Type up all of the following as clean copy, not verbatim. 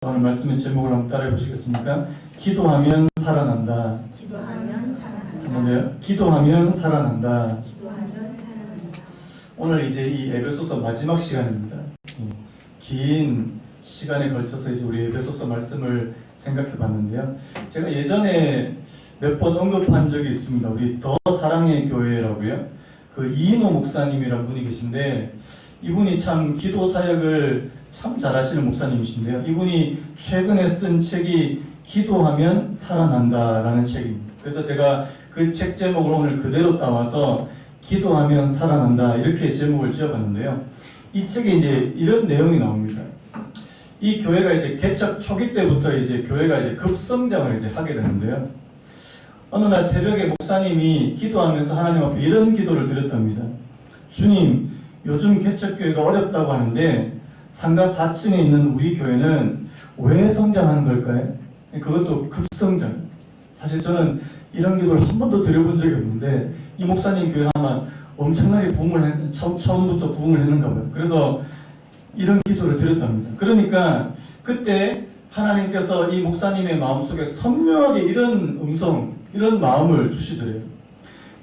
오늘 말씀의 제목을 한번 따라해 보시겠습니까? 기도하면 살아난다. 기도하면 살아난다. 한번요. 기도하면 살아난다. 기도하면 살아난다. 오늘 이제 이 에베소서 마지막 시간입니다. 긴 시간에 걸쳐서 이제 우리 에베소서 말씀을 생각해 봤는데요. 제가 예전에 몇 번 언급한 적이 있습니다. 우리 더 사랑의 교회라고요. 그 이인호 목사님이라는 분이 계신데 이분이 참 기도 사역을 참 잘하시는 목사님이신데요. 이분이 최근에 쓴 책이 기도하면 살아난다라는 책입니다. 그래서 제가 그 책 제목을 오늘 그대로 따와서 기도하면 살아난다 이렇게 제목을 지어봤는데요. 이 책에 이제 이런 내용이 나옵니다. 이 교회가 이제 개척 초기 때부터 이제 교회가 이제 급성장을 이제 하게 되는데요. 어느 날 새벽에 목사님이 기도하면서 하나님 앞에 이런 기도를 드렸답니다. 주님, 요즘 개척교회가 어렵다고 하는데 상가 4층에 있는 우리 교회는 왜 성장하는 걸까요? 그것도 급성장. 사실 저는 이런 기도를 한 번도 드려본 적이 없는데 이 목사님 교회 아마 엄청나게 부흥을 처음부터 부흥을 했는가 봐요. 그래서 이런 기도를 드렸답니다. 그러니까 그때 하나님께서 이 목사님의 마음속에 선명하게 이런 음성, 이런 마음을 주시더래요.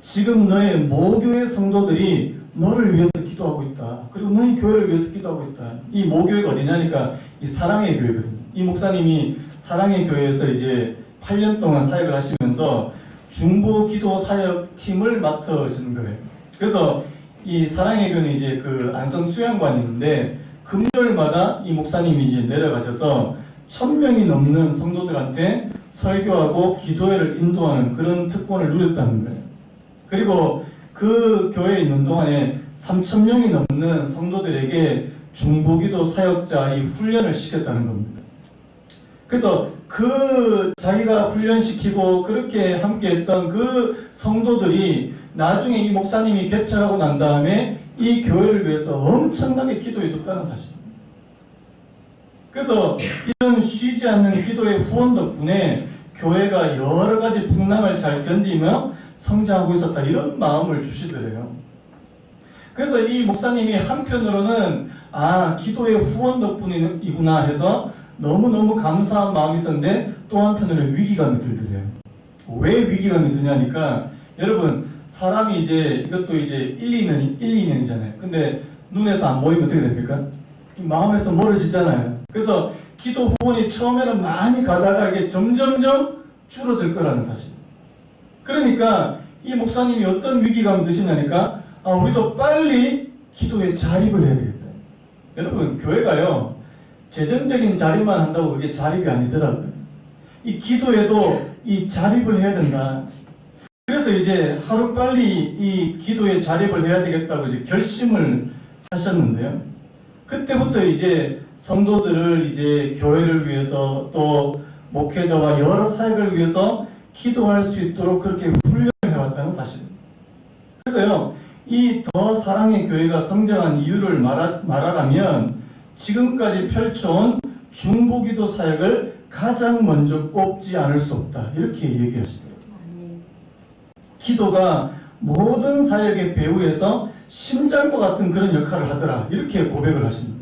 지금 너의 모교의 성도들이 너를 위해서 기도하고 있다. 그리고 너희 교회를 위해서 기도하고 있다. 이 모교회가 어디냐니까 이 사랑의 교회거든요. 이 목사님이 사랑의 교회에서 이제 8년 동안 사역을 하시면서 중보 기도 사역팀을 맡으시는 거예요. 그래서 이 사랑의 교회는 이제 그 안성 수양관이 있는데 금요일마다 이 목사님이 이제 내려가셔서 1000명이 넘는 성도들한테 설교하고 기도회를 인도하는 그런 특권을 누렸다는 거예요. 그리고 그 교회에 있는 동안에 3000명이 넘는 성도들에게 중보기도 사역자 이 훈련을 시켰다는 겁니다. 그래서 그 자기가 훈련시키고 그렇게 함께했던 그 성도들이 나중에 이 목사님이 개척하고 난 다음에 이 교회를 위해서 엄청나게 기도해 줬다는 사실입니다. 그래서 이런 쉬지 않는 기도의 후원 덕분에 교회가 여러 가지 풍랑을 잘 견디며 성장하고 있었다 이런 마음을 주시더래요. 그래서 이 목사님이 한편으로는 기도의 후원 덕분이구나 해서 너무너무 감사한 마음이 있었는데 또 한편으로는 위기감이 들더래요. 왜 위기감이 드냐니까 여러분 사람이 이제 이것도 이제 1, 2년이잖아요. 근데 눈에서 안 보이면 어떻게 됩니까? 마음에서 멀어지잖아요. 그래서 기도 후원이 처음에는 많이 가다가 이게 점점점 줄어들 거라는 사실. 그러니까 이 목사님이 어떤 위기감을 드시냐니까 우리도 빨리 기도에 자립을 해야 되겠다. 여러분 교회가요 재정적인 자립만 한다고 그게 자립이 아니더라고요. 이 기도에도 이 자립을 해야 된다. 그래서 이제 하루빨리 이 기도에 자립을 해야 되겠다고 이제 결심을 하셨는데요. 그때부터 이제 성도들을 이제 교회를 위해서 또 목회자와 여러 사역을 위해서 기도할 수 있도록 그렇게 훈련을 해왔다는 사실입니다. 그래서요, 이 더 사랑의 교회가 성장한 이유를 말하라면 지금까지 펼쳐온 중보기도 사역을 가장 먼저 꼽지 않을 수 없다. 이렇게 얘기하시더라고요. 기도가 모든 사역의 배후에서 심장과 같은 그런 역할을 하더라. 이렇게 고백을 하십니다.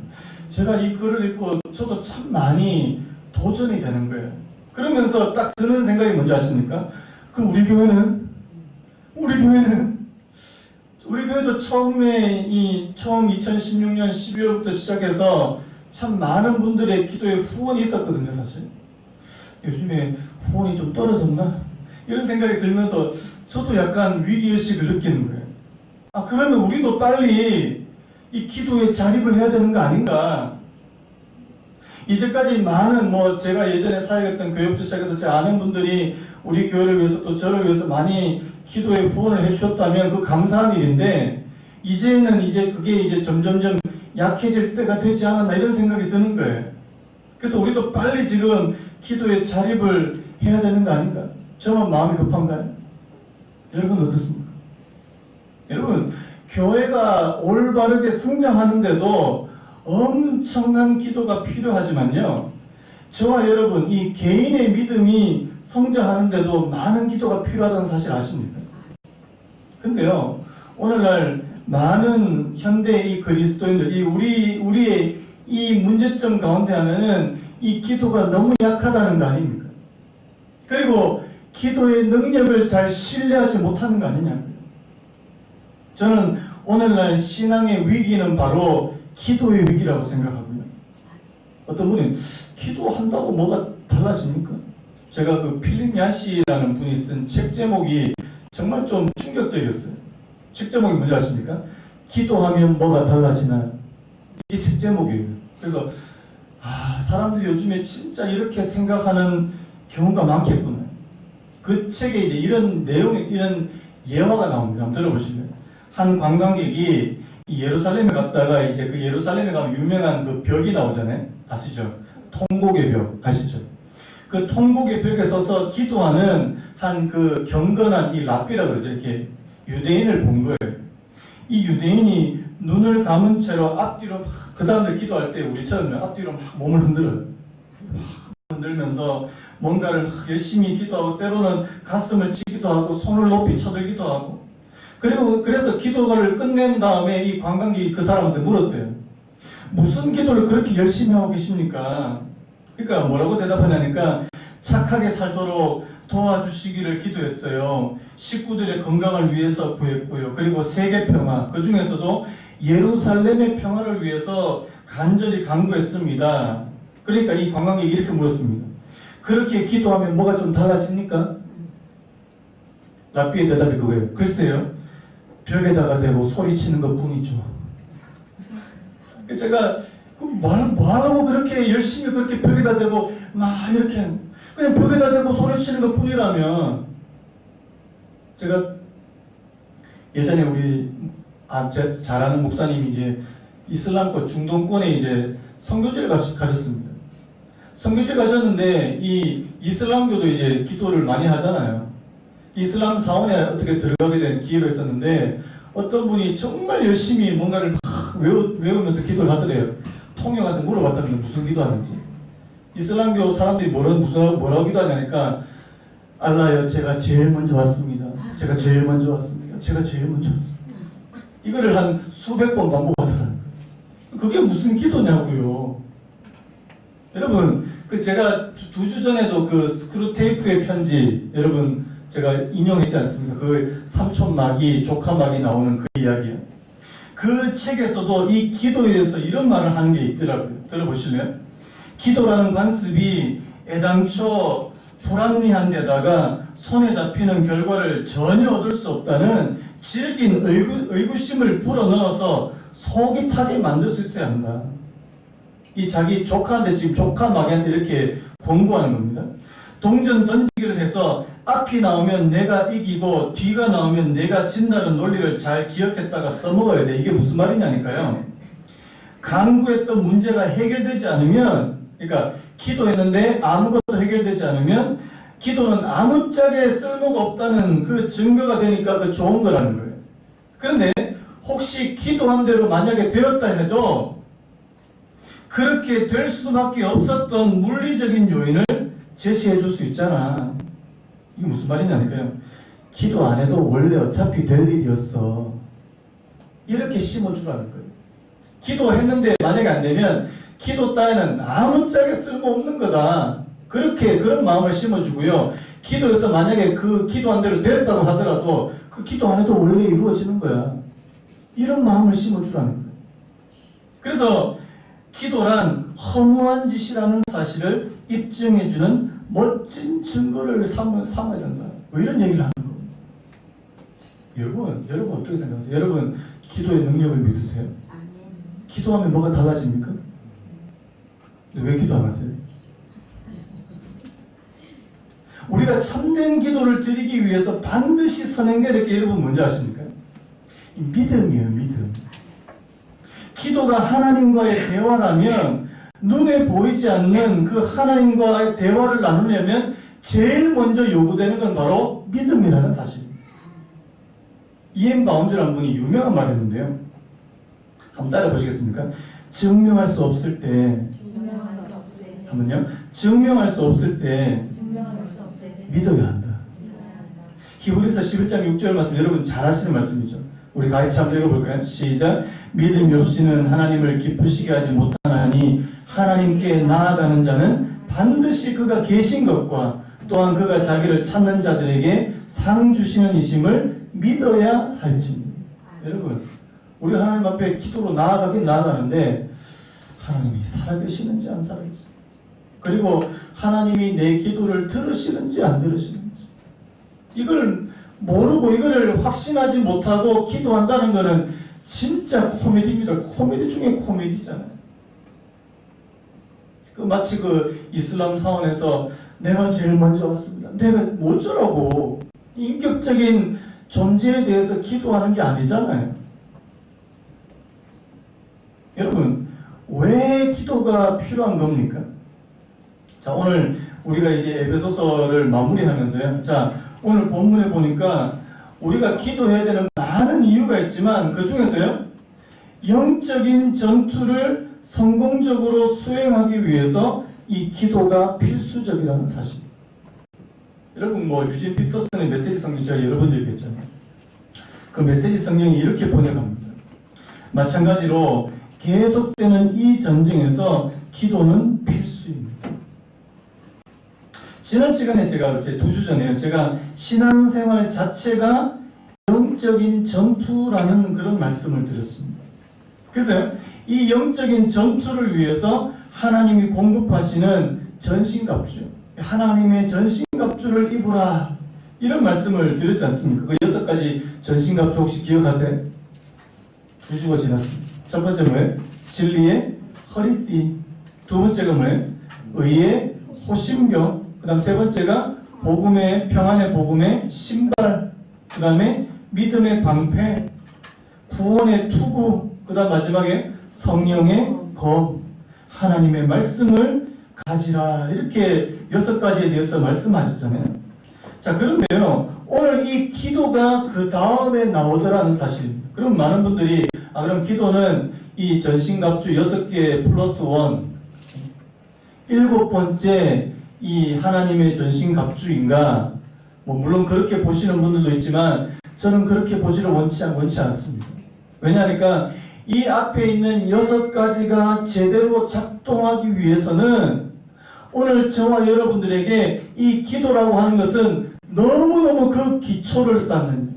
제가 이 글을 읽고 저도 참 많이 도전이 되는 거예요. 그러면서 딱 드는 생각이 뭔지 아십니까? 그럼 우리 교회도 처음 2016년 12월부터 시작해서 참 많은 분들의 기도에 후원이 있었거든요, 사실. 요즘에 후원이 좀 떨어졌나? 이런 생각이 들면서 저도 약간 위기의식을 느끼는 거예요. 그러면 우리도 빨리 이 기도에 자립을 해야 되는 거 아닌가? 이제까지 많은 제가 예전에 사역했던 교회부터 시작해서 제 아는 분들이 우리 교회를 위해서 또 저를 위해서 많이 기도에 후원을 해주셨다면 그 감사한 일인데 이제는 그게 이제 점점점 약해질 때가 되지 않았나 이런 생각이 드는 거예요. 그래서 우리도 빨리 지금 기도에 자립을 해야 되는 거 아닌가? 저만 마음이 급한가요? 여러분 어떻습니까? 여러분 교회가 올바르게 성장하는데도 엄청난 기도가 필요하지만요. 저와 여러분 이 개인의 믿음이 성장하는데도 많은 기도가 필요하다는 사실 아십니까? 근데요. 오늘날 많은 현대의 이 그리스도인들 우리의 이 문제점 가운데 하나는 이 기도가 너무 약하다는 거 아닙니까? 그리고 기도의 능력을 잘 신뢰하지 못하는 거 아니냐고요. 저는 오늘날 신앙의 위기는 바로 기도의 위기라고 생각하고요. 어떤 분은 기도한다고 뭐가 달라집니까? 제가 그 필립 야시라는 분이 쓴 책 제목이 정말 좀 충격적이었어요. 책 제목이 뭔지 아십니까? 기도하면 뭐가 달라지나? 이게 책 제목이에요. 그래서 사람들이 요즘에 진짜 이렇게 생각하는 경우가 많겠구나. 그 책에 이제 이런 내용이, 이런 예화가 나옵니다. 한번 들어보시면. 한 관광객이 예루살렘에 갔다가 이제 그 예루살렘에 가면 유명한 그 벽이 나오잖아요. 아시죠? 통곡의 벽 아시죠? 그 통곡의 벽에 서서 기도하는 한 그 경건한 이 랍비라 그러죠. 이렇게 유대인을 본 거예요. 이 유대인이 눈을 감은 채로 앞뒤로 그 사람들 기도할 때 우리처럼 앞뒤로 막 몸을 흔들어요. 흔들면서 뭔가를 열심히 기도하고 때로는 가슴을 치기도 하고 손을 높이 쳐들기도 하고 그래서 기도를 끝낸 다음에 이 관광객이 그 사람한테 물었대요. 무슨 기도를 그렇게 열심히 하고 계십니까? 그러니까 뭐라고 대답하냐니까 착하게 살도록 도와주시기를 기도했어요. 식구들의 건강을 위해서 구했고요. 그리고 세계 평화, 그 중에서도 예루살렘의 평화를 위해서 간절히 간구했습니다. 그러니까 이 관광객이 이렇게 물었습니다. 그렇게 기도하면 뭐가 좀 달라집니까? 랍비의 대답이 그거예요. 글쎄요. 벽에다가 대고 소리치는 것 뿐이죠. 제가 뭐하라고 그렇게 열심히 그렇게 벽에다 대고 막 이렇게 그냥 벽에다 대고 소리치는 것 뿐이라면 제가 예전에 우리 제 잘 아는 목사님이 이제 이슬람권 중동권에 이제 선교지를 가셨습니다. 선교지 가셨는데 이 이슬람교도 이제 기도를 많이 하잖아요. 이슬람 사원에 어떻게 들어가게 된 기회가 있었는데 어떤 분이 정말 열심히 뭔가를 막 외우면서 기도를 하더래요. 통역한테 물어봤답니다. 무슨 기도하는지. 이슬람교 사람들이 뭐라고 기도하냐니까 알라요, 제가 제일 먼저 왔습니다. 제가 제일 먼저 왔습니다. 제가 제일 먼저 왔습니다. 이거를 한 수백 번 반복하더라고요. 그게 무슨 기도냐고요. 여러분, 제가 2주 전에도 그 스크루테이프의 편지 여러분 제가 인용했지 않습니까? 그 삼촌 마귀, 조카 마귀 나오는 그 이야기요. 그 책에서도 이 기도에 대해서 이런 말을 하는 게 있더라고요. 들어보실래요? 기도라는 관습이 애당초 불합리한 데다가 손에 잡히는 결과를 전혀 얻을 수 없다는 질긴 의구심을 불어넣어서 속이 타게 만들 수 있어야 한다. 이 자기 조카한테 지금 조카 마귀한테 이렇게 권고하는 겁니다. 동전 던지기를 해서 앞이 나오면 내가 이기고 뒤가 나오면 내가 진다는 논리를 잘 기억했다가 써먹어야 돼. 이게 무슨 말이냐니까요. 강구했던 문제가 해결되지 않으면, 그러니까 기도했는데 아무것도 해결되지 않으면 기도는 아무짝에 쓸모가 없다는 그 증거가 되니까 그 좋은 거라는 거예요. 그런데 혹시 기도한 대로 만약에 되었다 해도 그렇게 될 수밖에 없었던 물리적인 요인을 제시해 줄 수 있잖아. 이게 무슨 말이냐니까요. 기도 안 해도 원래 어차피 될 일이었어. 이렇게 심어주라는 거예요. 기도했는데 만약에 안 되면 기도 따위는 아무짝에 쓸모없는 거다. 그런 마음을 심어주고요. 기도에서 만약에 그 기도한 대로 됐다고 하더라도 그 기도 안 해도 원래 이루어지는 거야. 이런 마음을 심어주라는 거예요. 그래서 기도란 허무한 짓이라는 사실을 입증해주는 멋진 증거를 삼아야 된다. 뭐 이런 얘기를 하는 거예요. 여러분 어떻게 생각하세요? 여러분 기도의 능력을 믿으세요? 아멘. 기도하면 뭐가 달라집니까? 왜 기도 안 하세요? 우리가 참된 기도를 드리기 위해서 반드시 선행돼야 될 게 여러분 뭔지 아십니까? 믿음이에요, 믿음. 기도가 하나님과의 대화라면 눈에 보이지 않는 그 하나님과의 대화를 나누려면 제일 먼저 요구되는 건 바로 믿음이라는 사실입니다. 이엠 바운즈라는 분이 유명한 말을 했는데요. 한번 따라 보시겠습니까? 증명할 수 없을 때 증명할 수 없을 때 한번요. 증명할 수 없을 때 증명할 수 없을 때 믿어야 한다. 믿어야 한다. 히브리서 11장 6절 말씀 여러분 잘 아시는 말씀이죠. 우리 같이 한번 읽어볼까요? 시작. 믿음이 없이는 하나님을 기쁘시게 하지 못하나니 하나님께 나아가는 자는 반드시 그가 계신 것과 또한 그가 자기를 찾는 자들에게 상 주시는 이심을 믿어야 할지니. 여러분, 우리 하나님 앞에 기도로 나아가긴 나아가는데 하나님이 살아계시는지 안 살아계시는지, 그리고 하나님이 내 기도를 들으시는지 안 들으시는지, 이걸 모르고 이거를 확신하지 못하고 기도한다는 것은 진짜 코미디입니다. 코미디 중에 코미디잖아요. 마치 이슬람 사원에서 내가 제일 먼저 왔습니다. 내가 뭐쩌라고, 인격적인 존재에 대해서 기도하는 게 아니잖아요. 여러분, 왜 기도가 필요한 겁니까? 자, 오늘 우리가 이제 에베소서를 마무리하면서요. 자, 오늘 본문에 보니까 우리가 기도해야 되는 많은 이유가 있지만 그 중에서요, 영적인 전투를 성공적으로 수행하기 위해서 이 기도가 필수적이라는 사실. 여러분, 유진 피터슨의 메시지 성경 제가 여러 번 얘기했잖아요. 그 메시지 성경이 이렇게 번역합니다. 마찬가지로 계속되는 이 전쟁에서 기도는 필수입니다. 지난 시간에 제가 2주 전에요. 제가 신앙생활 자체가 영적인 전투라는 그런 말씀을 드렸습니다. 그래서 이 영적인 전투를 위해서 하나님이 공급하시는 전신갑주, 하나님의 전신갑주를 입으라, 이런 말씀을 드렸지 않습니까? 그 6가지 전신갑주 혹시 기억하세요? 2주가 지났습니다. 첫 번째 뭐예요? 진리의 허리띠. 두 번째가 뭐예요? 의의 호심경. 그 다음 세 번째가 평안의 복음의 신발. 그 다음에 믿음의 방패. 구원의 투구. 그 다음 마지막에 성령의 검. 하나님의 말씀을 가지라. 이렇게 6가지에 대해서 말씀하셨잖아요. 자, 그런데요, 오늘 이 기도가 그 다음에 나오더라는 사실입니다. 그럼 많은 분들이 그럼 기도는 이 전신갑주 6개 플러스 1, 7번째 이 하나님의 전신갑주인가? 물론 그렇게 보시는 분들도 있지만 저는 그렇게 보지를 원치 않습니다. 왜냐하니까 이 앞에 있는 6가지가 제대로 작동하기 위해서는 오늘 저와 여러분들에게 이 기도라고 하는 것은 너무너무 그 기초를 쌓는,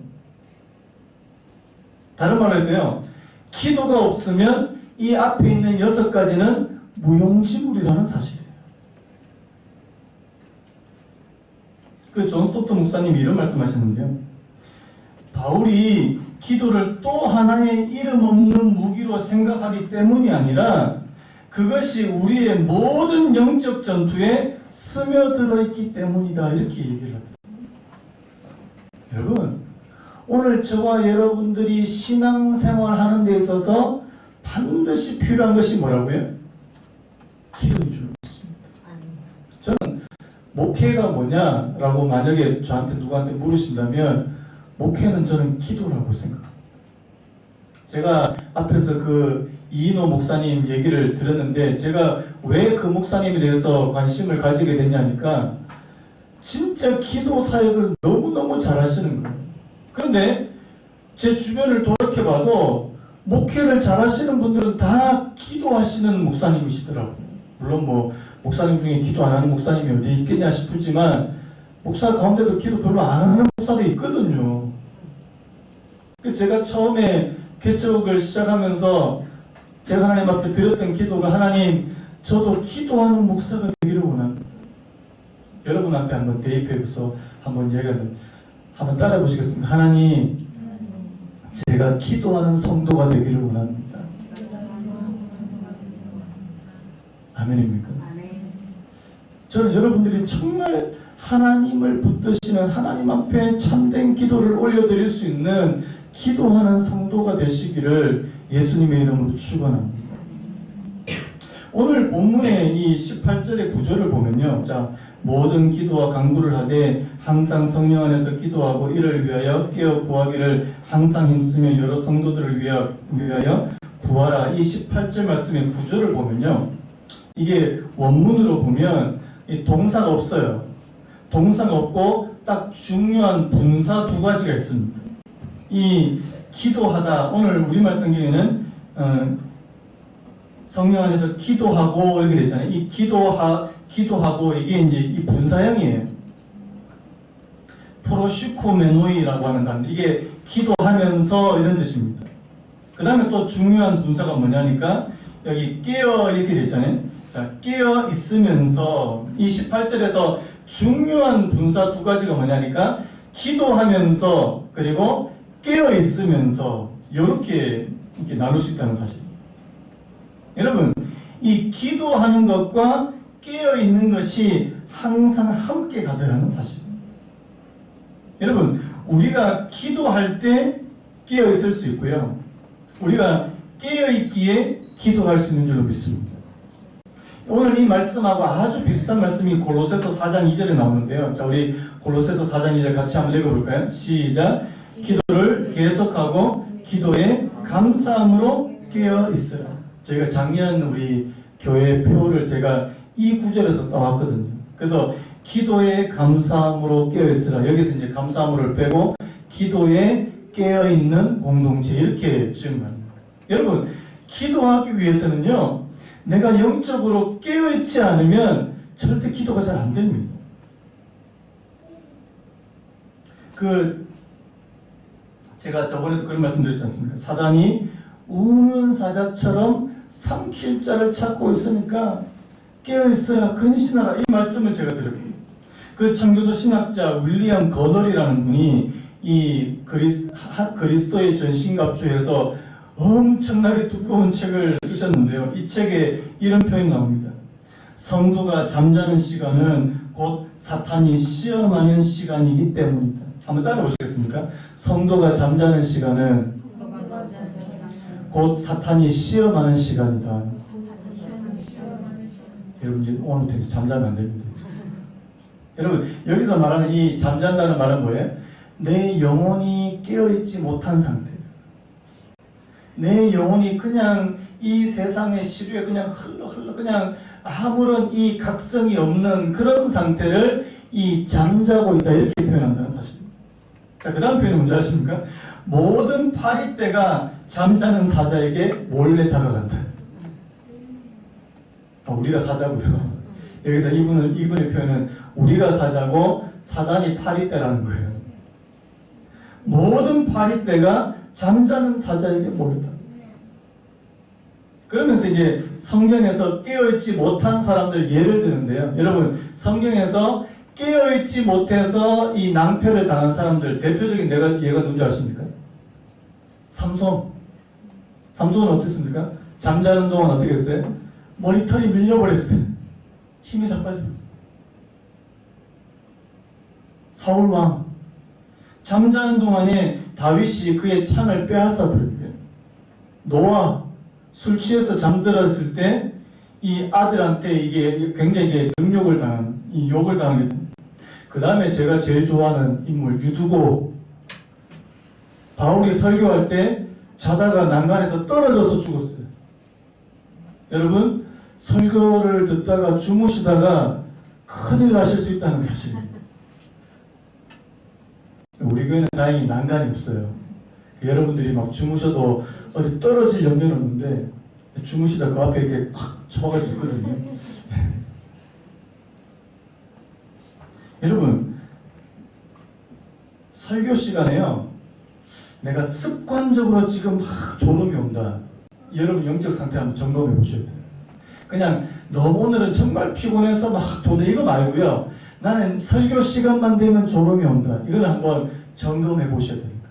다른 말로 해서요, 기도가 없으면 이 앞에 있는 6가지는 무용지물이라는 사실이에요. 존 스토트 목사님이 이런 말씀하셨는데요. 바울이 기도를 또 하나의 이름 없는 무기로 생각하기 때문이 아니라 그것이 우리의 모든 영적 전투에 스며들어 있기 때문이다, 이렇게 얘기를 합니다. 여러분, 오늘 저와 여러분들이 신앙생활 하는 데 있어서 반드시 필요한 것이 뭐라고요? 기도인 줄 믿습니다. 저는 목회가 뭐냐라고 만약에 저한테 누구한테 물으신다면 목회는 저는 기도라고 생각합니다. 제가 앞에서 이인호 목사님 얘기를 들었는데 제가 왜 그 목사님에 대해서 관심을 가지게 됐냐니까 진짜 기도 사역을 너무너무 잘하시는 거예요. 그런데 제 주변을 돌이켜봐도 목회를 잘하시는 분들은 다 기도하시는 목사님이시더라고요. 물론 목사님 중에 기도 안 하는 목사님이 어디 있겠냐 싶지만 목사 가운데도 기도 별로 안 하는 목사도 있거든요. 제가 처음에 개척을 시작하면서 제가 하나님 앞에 드렸던 기도가, 하나님, 저도 기도하는 목사가 되기를 원합니다. 여러분한테 한번 대입해서 한번 한번 따라해 보시겠습니다. 하나님, 제가 기도하는 성도가 되기를 원합니다. 아멘입니까? 저는 여러분들이 정말 하나님을 붙드시는, 하나님 앞에 참된 기도를 올려드릴 수 있는 기도하는 성도가 되시기를 예수님의 이름으로 축원합니다. 오늘 본문의 이 18절의 구절을 보면요, 자, 모든 기도와 간구를 하되 항상 성령 안에서 기도하고 이를 위하여 깨어 구하기를 항상 힘쓰며 여러 성도들을 위하여 구하라. 이 18절 말씀의 구절을 보면요, 이게 원문으로 보면 이 동사가 없어요. 동사가 없고 딱 중요한 분사 2가지가 있습니다. 이 기도하다. 오늘 우리말 성경에는 성령 안에서 기도하고 이렇게 됐잖아요. 이 기도하고 이게 이제 이 분사형이에요. 프로시코메노이라고 하는 단어. 이게 기도하면서 이런 뜻입니다. 그 다음에 또 중요한 분사가 뭐냐니까 여기 깨어 이렇게 됐잖아요. 자, 깨어 있으면서 이 18절에서 중요한 분사 두 가지가 뭐냐니까 기도하면서 그리고 깨어 있으면서 이렇게 나눌 수 있다는 사실. 여러분, 이 기도하는 것과 깨어 있는 것이 항상 함께 가더라는 사실. 여러분, 우리가 기도할 때 깨어 있을 수 있고요. 우리가 깨어 있기에 기도할 수 있는 줄로 믿습니다. 오늘 이 말씀하고 아주 비슷한 말씀이 골로새서 4장 2절에 나오는데요. 자, 우리 골로새서 4장 2절 같이 한번 읽어볼까요? 시작. 기도를 계속하고 기도에 감사함으로 깨어 있으라. 저희가 작년 우리 교회 표를 제가 이 구절에서 따왔거든요. 그래서 기도에 감사함으로 깨어 있으라. 여기서 이제 감사함으로를 빼고 기도에 깨어 있는 공동체 이렇게 지은 겁니다. 여러분, 기도하기 위해서는요, 내가 영적으로 깨어 있지 않으면 절대 기도가 잘 안 됩니다. 제가 저번에도 그런 말씀 드렸지 않습니까? 사단이 우는 사자처럼 삼킬 자를 찾고 있으니까 깨어있어야 근신하라. 이 말씀을 제가 드렸습니다. 그 청교도 신학자 윌리엄 거널이라는 분이 이 그리스도의 전신갑주에서 엄청나게 두꺼운 책을 쓰셨는데요. 이 책에 이런 표현이 나옵니다. 성도가 잠자는 시간은 곧 사탄이 시험하는 시간이기 때문이다. 한번 따라오시겠습니까? 성도가 잠자는 시간은 곧 사탄이 시험하는 시간이다. 여러분, 이제 오늘부터 잠자면 안 됩니다. 여러분, 여기서 말하는 이 잠잔다는 말은 뭐예요? 내 영혼이 깨어있지 못한 상태. 내 영혼이 그냥 이 세상의 시류에 그냥 흘러 그냥 아무런 이 각성이 없는 그런 상태를 이 잠자고 있다 이렇게 표현한다는 사실입니다. 자, 그 다음 표현은 뭔지 아십니까? 모든 파리떼가 잠자는 사자에게 몰래 다가간다. 우리가 사자고요. 여기서 이분의 표현은 우리가 사자고 사단이 파리떼라는 거예요. 모든 파리떼가 잠자는 사자에게 몰렸다. 그러면서 이제 성경에서 깨어있지 못한 사람들 예를 드는데요. 여러분, 성경에서 깨어있지 못해서 이 낭패를 당한 사람들 대표적인 얘가 누군지 아십니까? 삼손은 어땠습니까? 잠자는 동안 어떻게 했어요? 머리털이 밀려버렸어요. 힘이 다 빠지고. 사울왕 잠자는 동안에 다윗이 그의 창을 빼앗아 버립니다. 노아 술 취해서 잠들었을 때 이 아들한테 이게 굉장히 능욕을 당한, 이 욕을 당하게 됩니다. 그 다음에 제가 제일 좋아하는 인물 유두고, 바울이 설교할 때 자다가 난간에서 떨어져서 죽었어요. 여러분, 설교를 듣다가 주무시다가 큰일 나실 수 있다는 사실입니다. 우리 교회는 다행히 난간이 없어요. 여러분들이 막 주무셔도 어디 떨어질 염려는 없는데 주무시다 그 앞에 이렇게 확 쳐박을 수 있거든요. 여러분, 설교 시간에요, 내가 습관적으로 지금 막 졸음이 온다. 여러분 영적 상태 한번 점검해 보셔야 돼요. 그냥 너무 오늘은 정말 피곤해서 막 졸음 이거 말고요. 나는 설교 시간만 되면 졸음이 온다. 이건 한번 점검해 보셔야 됩니다.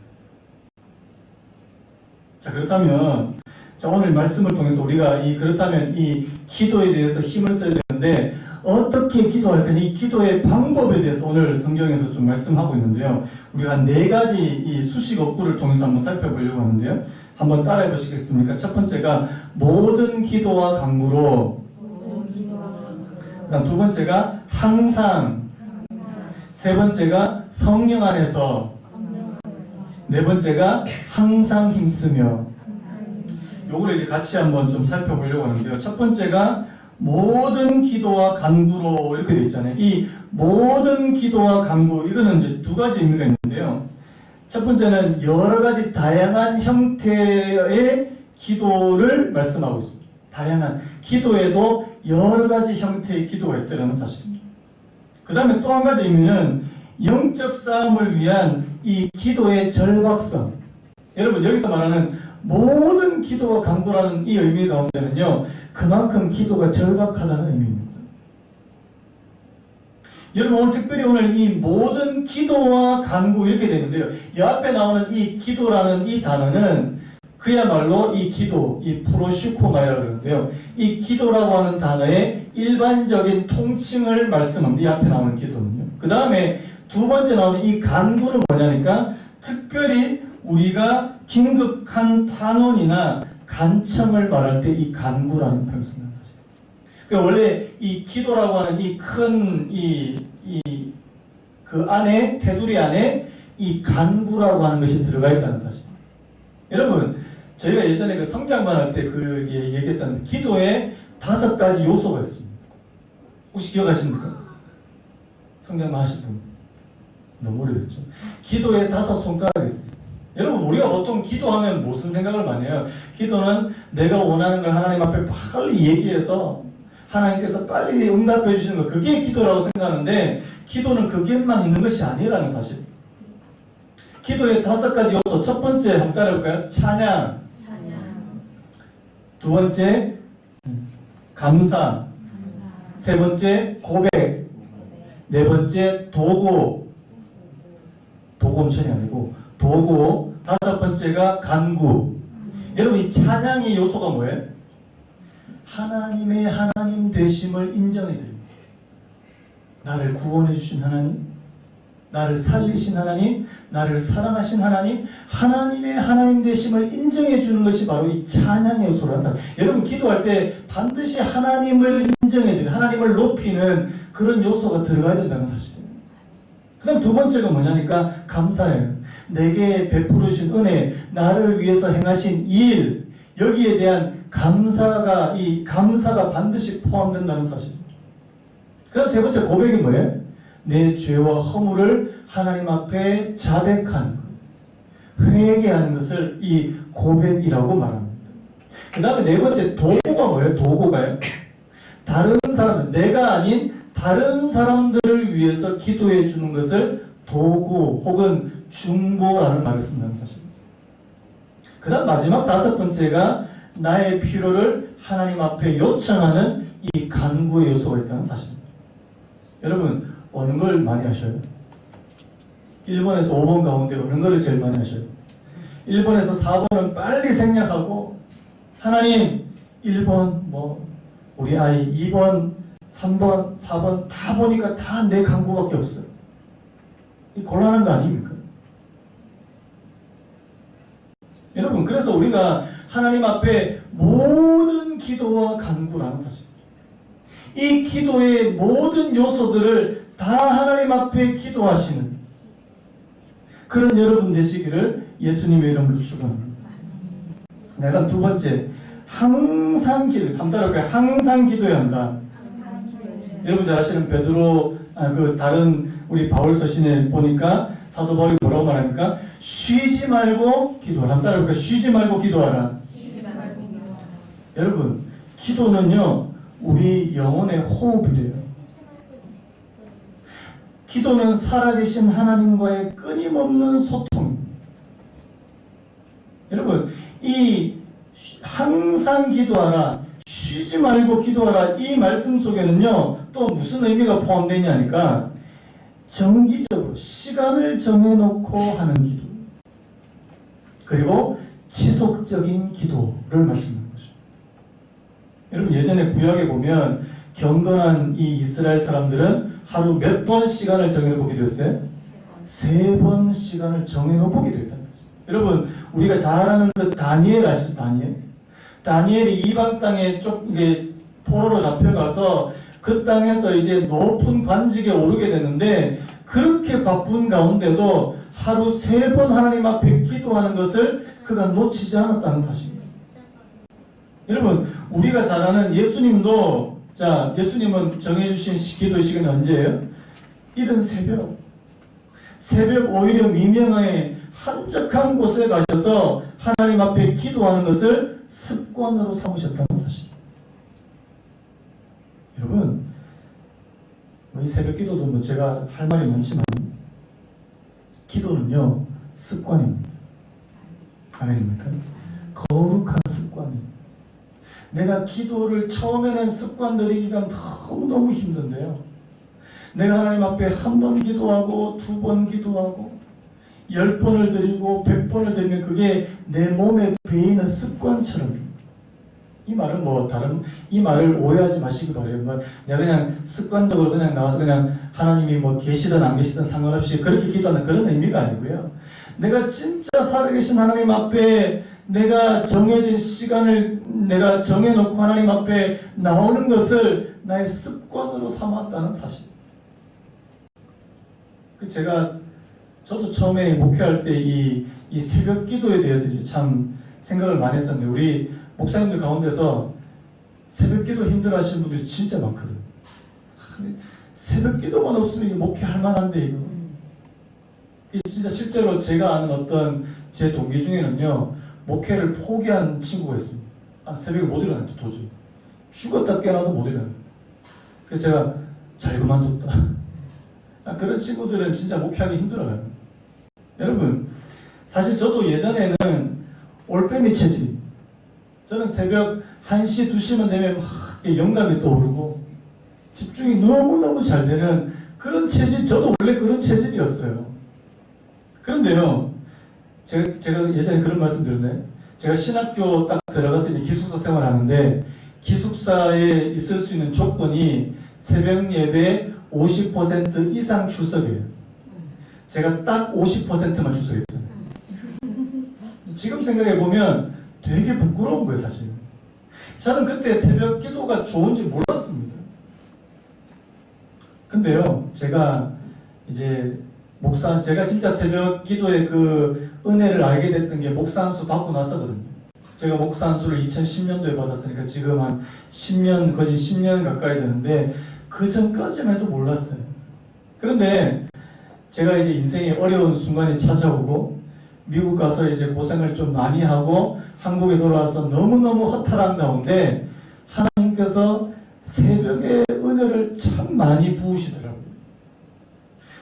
자, 그렇다면 자, 오늘 말씀을 통해서 우리가 그렇다면 이 기도에 대해서 힘을 써야 되는데 어떻게 기도할 거냐, 이 기도의 방법에 대해서 오늘 성경에서 좀 말씀하고 있는데요. 우리가 한 4가지 이 수식 어구를 통해서 한번 살펴보려고 하는데요. 한번 따라해 보시겠습니까? 첫 번째가 모든 기도와 간구로, 그다음 두 번째가 항상, 세 번째가 성령 안에서, 네 번째가 항상 힘쓰며. 요거를 이제 같이 한번 좀 살펴보려고 하는데요. 첫 번째가 모든 기도와 간구로 이렇게 되어 있잖아요. 이 모든 기도와 간구, 이거는 이제 2가지 의미가 있는데요. 첫 번째는 여러 가지 다양한 형태의 기도를 말씀하고 있습니다. 다양한 기도에도 여러 가지 형태의 기도가 있다는 사실입니다. 그 다음에 또 한 가지 의미는 영적 싸움을 위한 이 기도의 절박성. 여러분 여기서 말하는 모든 기도와 간구라는 이 의미 가운데는요, 그만큼 기도가 절박하다는 의미입니다. 여러분 오늘 특별히 오늘 이 모든 기도와 간구 이렇게 되는데요, 이 앞에 나오는 이 기도라는 이 단어는 그야말로 이 기도, 이 프로슈코마이라고 그러는데요, 이 기도라고 하는 단어의 일반적인 통칭을 말씀합니다. 이 앞에 나오는 기도는요. 그 다음에 두 번째 나오는 이 간구는 뭐냐니까, 특별히 우리가 긴급한 탄원이나 간청을 말할 때 이 간구라는 표현을 쓴다는 사실. 그러니까 원래 이 기도라고 하는 이 큰 그 안에, 테두리 안에 이 간구라고 하는 것이 들어가 있다는 사실. 여러분, 저희가 예전에 그 성장반 할 때 그 얘기했었는데, 기도에 5가지 요소가 있습니다. 혹시 기억하십니까? 성장반 하실 분? 너무 오래됐죠. 기도에 5손가락이 있습니다. 여러분, 우리가 보통 기도하면 무슨 생각을 많이 해요? 기도는 내가 원하는 걸 하나님 앞에 빨리 얘기해서 하나님께서 빨리 응답해 주시는 거, 그게 기도라고 생각하는데, 기도는 그게만 있는 것이 아니라는 사실. 기도의 5가지 요소. 첫 번째 한번 따라해볼까요? 찬양. 두 번째 감사. 세 번째 고백. 네 번째 도구. 도구음천이 아니고 도구. 5번째가 간구. 여러분, 이 찬양의 요소가 뭐예요? 하나님의 하나님 되심을 인정해드립니다. 나를 구원해 주신 하나님, 나를 살리신 하나님, 나를 사랑하신 하나님, 하나님의 하나님 되심을 인정해 주는 것이 바로 이 찬양의 요소라는 사실. 여러분, 기도할 때 반드시 하나님을 인정해 드리는, 하나님을 높이는 그런 요소가 들어가야 된다는 사실이에요. 그 다음 두 번째가 뭐냐니까 감사예요. 내게 베푸르신 은혜, 나를 위해서 행하신 일, 여기에 대한 감사가, 이 감사가 반드시 포함된다는 사실입니다. 그 다음 세 번째 고백이 뭐예요? 내 죄와 허물을 하나님 앞에 자백하는 것, 회개하는 것을 이 고백이라고 말합니다. 그 다음에 네 번째 도구가 뭐예요? 도구가요? 다른 사람, 내가 아닌 다른 사람들을 위해서 기도해 주는 것을 도구 혹은 중보라는 말을 쓴다는 사실입니다. 그 다음 마지막 5번째가 나의 필요를 하나님 앞에 요청하는 이 간구의 요소가 있다는 사실입니다. 여러분, 어느 걸 많이 하셔요? 1번에서 5번 가운데 어느 거를 제일 많이 하셔요? 1번에서 4번은 빨리 생략하고, 하나님 1번 우리 아이, 2번 3번 4번 다 보니까 다 내 간구밖에 없어요. 이 곤란한 거 아닙니까? 여러분, 그래서 우리가 하나님 앞에 모든 기도와 간구라는 사실, 이 기도의 모든 요소들을 다 하나님 앞에 기도하시는 그런 여러분 되시기를 예수님의 이름으로 축원합니다. 내가 두 번째, 항상 기도. 한번 따라할까요? 항상 기도해야 한다. 여러분 잘 아시는 베드로, 다른 우리 바울 서신에 보니까 사도 바울이 뭐라고 말합니까? 쉬지 말고 기도하라. 한번 따라할까요? 쉬지 말고 기도하라. 여러분, 기도는요, 우리 영혼의 호흡이래요. 기도는 살아계신 하나님과의 끊임없는 소통. 여러분, 이 항상 기도하라, 쉬지 말고 기도하라, 이 말씀 속에는요, 또 무슨 의미가 포함되어 있냐니까, 정기적으로 시간을 정해놓고 하는 기도, 그리고 지속적인 기도를 말씀하는 거죠. 여러분, 예전에 구약에 보면 경건한 이 이스라엘 사람들은 하루 몇 번 시간을 정해놓고 기도했어요? 3번 시간을 정해놓고 기도했다는 거죠. 여러분, 우리가 잘 아는 그 다니엘 아시죠? 다니엘이 이방 땅에 이게 포로로 잡혀가서 그 땅에서 이제 높은 관직에 오르게 되는데, 그렇게 바쁜 가운데도 하루 3번 하나님 앞에 기도하는 것을 그가 놓치지 않았다는 사실입니다. 여러분, 우리가 잘 아는 예수님도, 예수님은 정해주신 기도 시간이 언제예요? 이른 새벽 5일의 미명에 한적한 곳에 가셔서 하나님 앞에 기도하는 것을 습관으로 삼으셨다는 사실. 여러분, 이 새벽 기도도 뭐 제가 할 말이 많지만 기도는요 습관입니다. 아멘입니까? 거룩한 습관이. 내가 기도를 처음에는 습관 들이기가 너무너무 힘든데요. 내가 하나님 앞에 한 번 기도하고 2번 기도하고 10번을 드리고 100번을 드리면 그게 내 몸에 배이는 습관처럼. 이 말은 뭐 다른 이 말을 오해하지 마시기 바래요. 뭐 내가 그냥 습관적으로 그냥 나와서 그냥 하나님이 뭐 계시든 안 계시든 상관없이 그렇게 기도하는 그런 의미가 아니고요. 내가 진짜 살아계신 하나님 앞에 내가 정해진 시간을 내가 정해놓고 하나님 앞에 나오는 것을 나의 습관으로 삼았다는 사실. 저도 처음에 목회할 때 이 새벽 기도에 대해서 이제 참 생각을 많이 했었는데, 우리 목사님들 가운데서 새벽 기도 힘들어하시는 분들이 진짜 많거든. 새벽 기도만 없으면 이거 목회할 만한데 이거. 진짜 실제로 제가 아는 어떤 제 동기 중에는요, 목회를 포기한 친구가 있습니다. 새벽에 못 일어났죠, 도저히. 죽었다 깨어나도 못 일어나요. 그래서 제가 잘 그만뒀다. 그런 친구들은 진짜 목회하기 힘들어요. 여러분, 사실 저도 예전에는 올빼미 체질. 저는 새벽 1시, 2시만 되면 막 영감이 떠오르고 집중이 너무너무 잘 되는 그런 체질, 저도 원래 그런 체질이었어요. 그런데요, 제가 예전에 그런 말씀 드렸네. 제가 신학교 딱 들어가서 이제 기숙사 생활하는데, 기숙사에 있을 수 있는 조건이 새벽 예배 50% 이상 출석이에요. 제가 딱 50%만 출석했잖아요. 지금 생각해보면 되게 부끄러운 거예요, 사실. 저는 그때 새벽 기도가 좋은지 몰랐습니다. 근데요, 제가 진짜 새벽 기도의 그 은혜를 알게 됐던 게 목사 안수 받고 나서거든요. 제가 목사 안수를 2010년도에 받았으니까 지금 한 10년, 거의 10년 가까이 되는데, 그 전까지만 해도 몰랐어요. 그런데 제가 이제 인생의 어려운 순간이 찾아오고, 미국 가서 이제 고생을 좀 많이 하고, 한국에 돌아와서 너무너무 허탈한 가운데, 하나님께서 새벽에 은혜를 참 많이 부으시더라고요.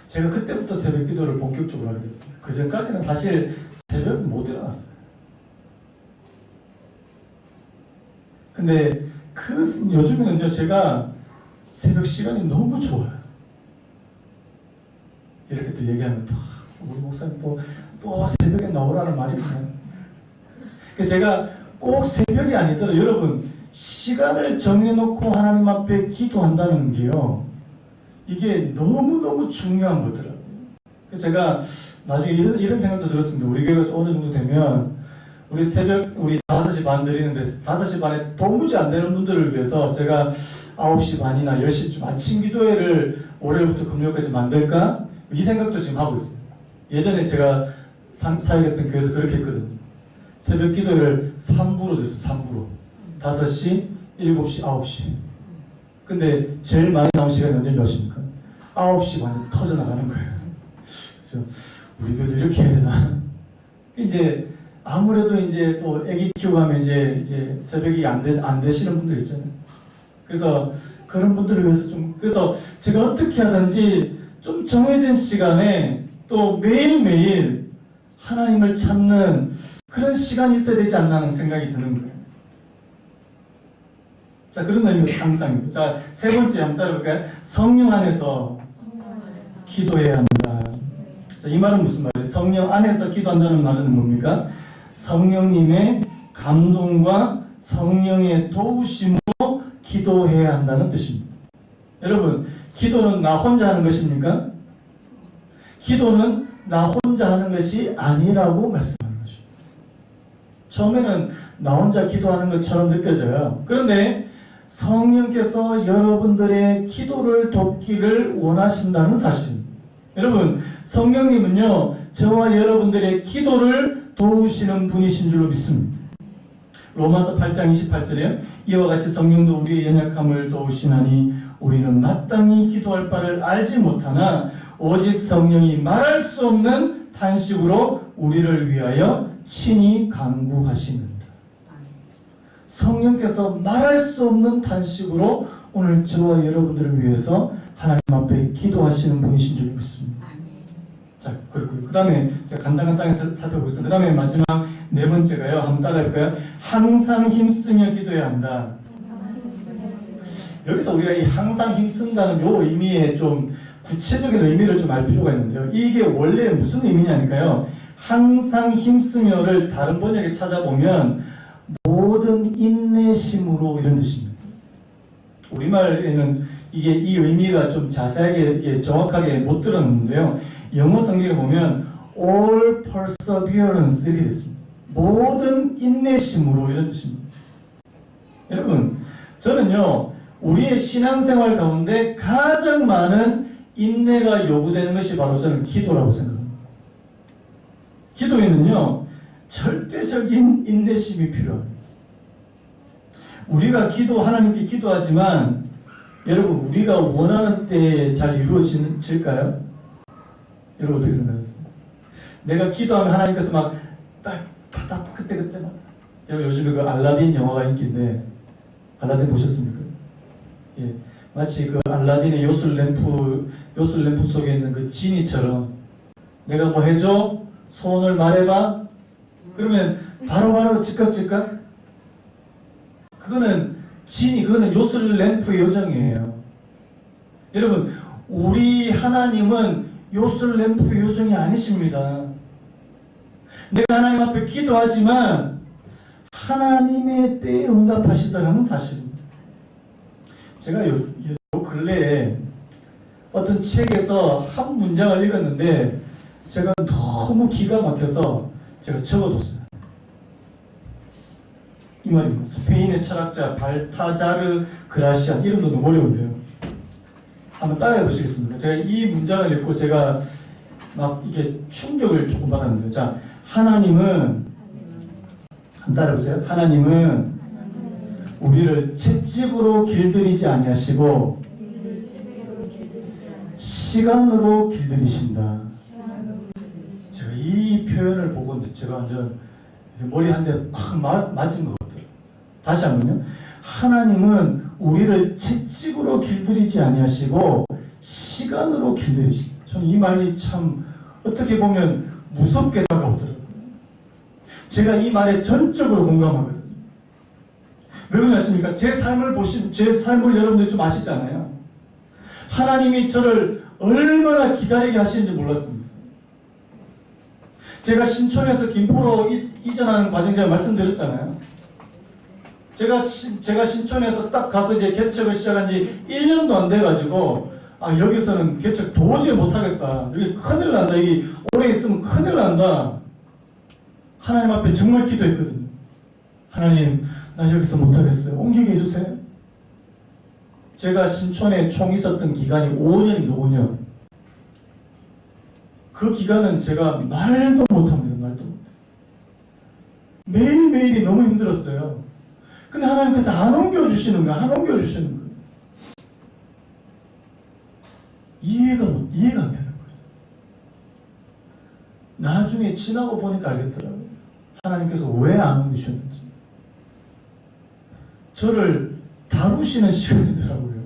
제가 그때부터 새벽 기도를 본격적으로 하게 됐습니다. 그 전까지는 사실 새벽 못 일어났어요. 근데 요즘에는요, 제가 새벽 시간이 너무 좋아요. 이렇게 또 얘기하면 우리 목사님 또 새벽에 나오라는 말이 있나요? 제가 꼭 새벽이 아니더라도 여러분, 시간을 정해놓고 하나님 앞에 기도한다는 게요, 이게 너무너무 중요한 거더라고요. 제가 나중에 이런 생각도 들었습니다. 우리 교회가 어느 정도 되면 우리 5시 반 드리는데 5시 반에 도무지 안 되는 분들을 위해서 제가 9시 반이나 10시쯤 아침 기도회를 월요일부터 금요일까지 만들까? 이 생각도 지금 하고 있어요. 예전에 제가 사역했던 교회에서 그렇게 했거든요. 새벽 기도회를 3부로 됐어요. 3부로. 5시, 7시, 9시. 근데 제일 많이 나온 시간이 언제인지 아십니까? 9시 반에 터져나가는 거예요. 그렇죠? 우리 교회도 이렇게 해야 되나? 이제 아무래도 이제 또 애기 키우고 하면 이제 새벽이 안 되시는 분들 있잖아요. 그래서 그런 분들을 위해서 그래서 제가 어떻게 하든지 좀 정해진 시간에 또 매일매일 하나님을 찾는 그런 시간이 있어야 되지 않나 하는 생각이 드는 거예요. 자, 그런 의미에서 항상. 자, 세 번째 한번 따라볼까요? 성령 안에서 기도해야 한다. 자, 이 말은 무슨 말이에요? 성령 안에서 기도한다는 말은 뭡니까? 성령님의 감동과 성령의 도우심으로 기도해야 한다는 뜻입니다. 여러분, 기도는 나 혼자 하는 것입니까? 기도는 나 혼자 하는 것이 아니라고 말씀하는 거죠. 처음에는 나 혼자 기도하는 것처럼 느껴져요. 그런데 성령께서 여러분들의 기도를 돕기를 원하신다는 사실입니다. 여러분, 성령님은요, 저와 여러분들의 기도를 도우시는 분이신 줄로 믿습니다. 로마서 8장 28절에 이와 같이 성령도 우리의 연약함을 도우시나니 우리는 마땅히 기도할 바를 알지 못하나 오직 성령이 말할 수 없는 탄식으로 우리를 위하여 친히 간구하시느니라. 성령께서 말할 수 없는 탄식으로 오늘 저와 여러분들을 위해서 하나님 앞에 기도하시는 분이신 줄 믿습니다. 자, 그렇고요. 그 다음에 제가 간단하게 살펴보겠습니다. 그 다음에 마지막 네 번째가요. 한번 따라해볼까요? 항상 힘쓰며 기도해야 한다. 여기서 우리가 이 항상 힘쓴다는 요 의미의 좀 구체적인 의미를 좀 알 필요가 있는데요. 이게 원래 무슨 의미냐니까요. 항상 힘쓰며를 다른 번역에 찾아보면 모든 인내심으로 이런 뜻입니다. 우리말에는 이게 이 의미가 좀 자세하게 이게 정확하게 못 들었는데요. 영어 성경에 보면 all perseverance 이렇게 됐습니다. 모든 인내심으로 이런 뜻입니다. 여러분, 저는요 우리의 신앙생활 가운데 가장 많은 인내가 요구되는 것이 바로 저는 기도라고 생각합니다. 기도에는요 절대적인 인내심이 필요합니다. 우리가 하나님께 기도하지만 여러분 우리가 원하는 때에 잘 이루어질까요? 여러분 어떻게 생각하세요? 내가 기도하면 하나님께서 막 그때 막 여러분 요즘에 그 알라딘 영화가 인기인데 알라딘 보셨습니까? 예, 마치 그 알라딘의 요술 램프 속에 있는 그 지니처럼 내가 뭐 해줘? 소원을 말해봐? 그러면 바로바로 즉각 그거는 요술 램프의 요정이에요. 여러분 우리 하나님은 요술 램프의 요정이 아니십니다. 내가 하나님 앞에 기도하지만 하나님의 때에 응답하시더라는 사실입니다. 제가 요 근래에 어떤 책에서 한 문장을 읽었는데 제가 너무 기가 막혀서 제가 적어뒀어요. 이 말입니다. 스페인의 철학자 발타자르 그라시안, 이름도 너무 어려운데요. 한번 따라해 보시겠습니다. 제가 이 문장을 읽고 제가 막 이게 충격을 조금 받았는데요. 자, 하나님은 한번 따라해 보세요. 하나님은 우리를 채찍으로 길들이지 아니하시고 시간으로 길들이신다. 제가 이 표현을 보고 제가 완전 머리 한 대 팍 맞은 것 같아요. 다시 한번요. 하나님은 우리를 채찍으로 길들이지 아니하시고 시간으로 길들이신다. 저는 이 말이 참 어떻게 보면 무섭게 다가오더라고요. 제가 이 말에 전적으로 공감하거든요. 왜 그러십니까? 제 삶을 여러분들 좀 아시잖아요. 하나님이 저를 얼마나 기다리게 하시는지 몰랐습니다. 제가 신촌에서 김포로 이전하는 과정 제가 말씀드렸잖아요. 제가 신촌에서 딱 가서 이제 개척을 시작한 지 1년도 안 돼가지고 여기서는 개척 도저히 못하겠다. 여기 큰일 난다. 여기 오래 있으면 큰일 난다. 하나님 앞에 정말 기도했거든요. 하나님, 나 여기서 못하겠어요. 옮기게 해주세요. 제가 신촌에 총 있었던 기간이 5년입니다. 5년. 그 기간은 제가 말도 못합니다. 말도 못해요. 매일매일이 너무 힘들었어요. 근데 하나님께서 안 옮겨주시는 거예요. 안 옮겨주시는 거예요. 이해가 안 되는 거예요. 나중에 지나고 보니까 알겠더라고요. 하나님께서 왜 안 옮기셨는지. 저를 다루시는 시간이더라고요.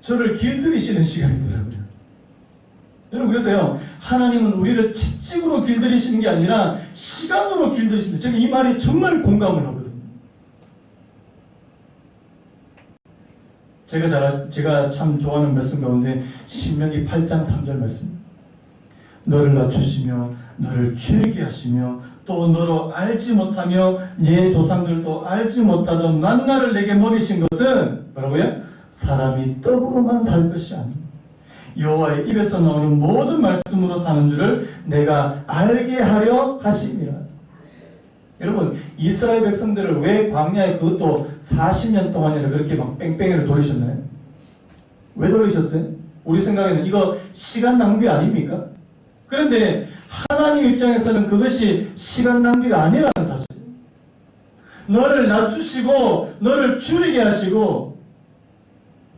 저를 길들이시는 시간이더라고요. 여러분, 그래서요, 하나님은 우리를 채찍으로 길들이시는 게 아니라 시간으로 길들이신다. 제가 이 말이 정말 공감을 하거든요. 제가 참 좋아하는 말씀 가운데 신명기 8장 3절 말씀입니다. 너를 낮추시며 너를 줄이게 하시며 또 너로 알지 못하며 네 조상들도 알지 못하던 만나를 내게 먹이신 것은 뭐라고요? 사람이 떡으로만 살 것이 아닙니다. 여호와의 입에서 나오는 모든 말씀으로 사는 줄을 내가 알게 하려 하심이라. 여러분, 이스라엘 백성들을 왜 광야에 그것도 40년 동안이나 그렇게 막 뺑뺑이를 돌리셨나요? 왜 돌리셨어요? 우리 생각에는 이거 시간 낭비 아닙니까? 그런데 하나님 입장에서는 그것이 시간 낭비가 아니라는 사실. 너를 낮추시고 너를 줄이게 하시고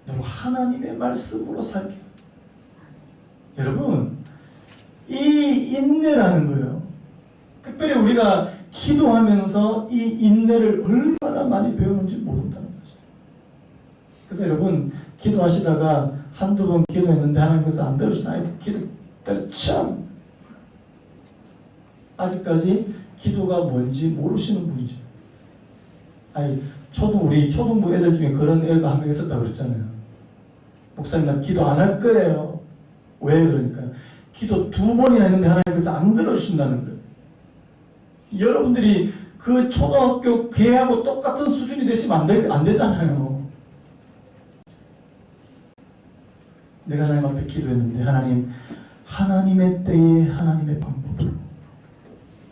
너를 하나님의 말씀으로 살게. 여러분, 이 인내라는 거예요. 특별히 우리가 기도하면서 이 인내를 얼마나 많이 배우는지 모른다는 사실. 그래서 여러분, 기도하시다가 한두 번 기도했는데 하나님께서 안 들으시나요? 기도 참 아직까지 기도가 뭔지 모르시는 분이죠. 아니, 우리 초등부 애들 중에 그런 애가 한 명 있었다고 그랬잖아요. 목사님, 나 기도 안 할 거예요. 왜 그러니까? 기도 2번이나 했는데 하나님께서 안 들어주신다는 거예요. 여러분들이 그 초등학교 걔하고 똑같은 수준이 되시면 안 되잖아요. 내가 하나님 앞에 기도했는데 하나님의 때에 하나님의 방법으로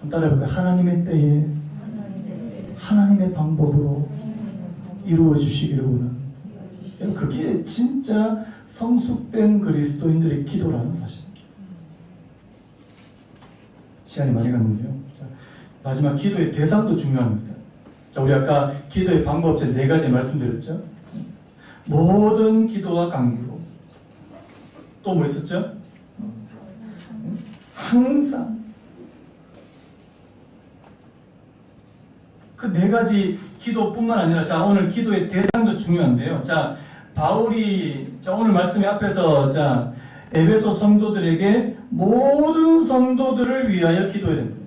한번 따라해볼까요? 하나님의 때에 하나님의 방법으로 이루어 주시기를 원합니다. 그게 진짜 성숙된 그리스도인들의 기도라는 사실입니다. 시간이 많이 갔는데요. 자, 마지막 기도의 대상도 중요합니다. 자, 우리 아까 기도의 방법 제 4가지 말씀드렸죠. 모든 기도와 간구로. 또 뭐 있었죠? 항상. 그 4가지 기도뿐만 아니라, 자, 오늘 기도의 대상도 중요한데요. 자, 바울이, 자, 오늘 말씀의 앞에서, 자, 에베소 성도들에게 모든 성도들을 위하여 기도해야 됩니다.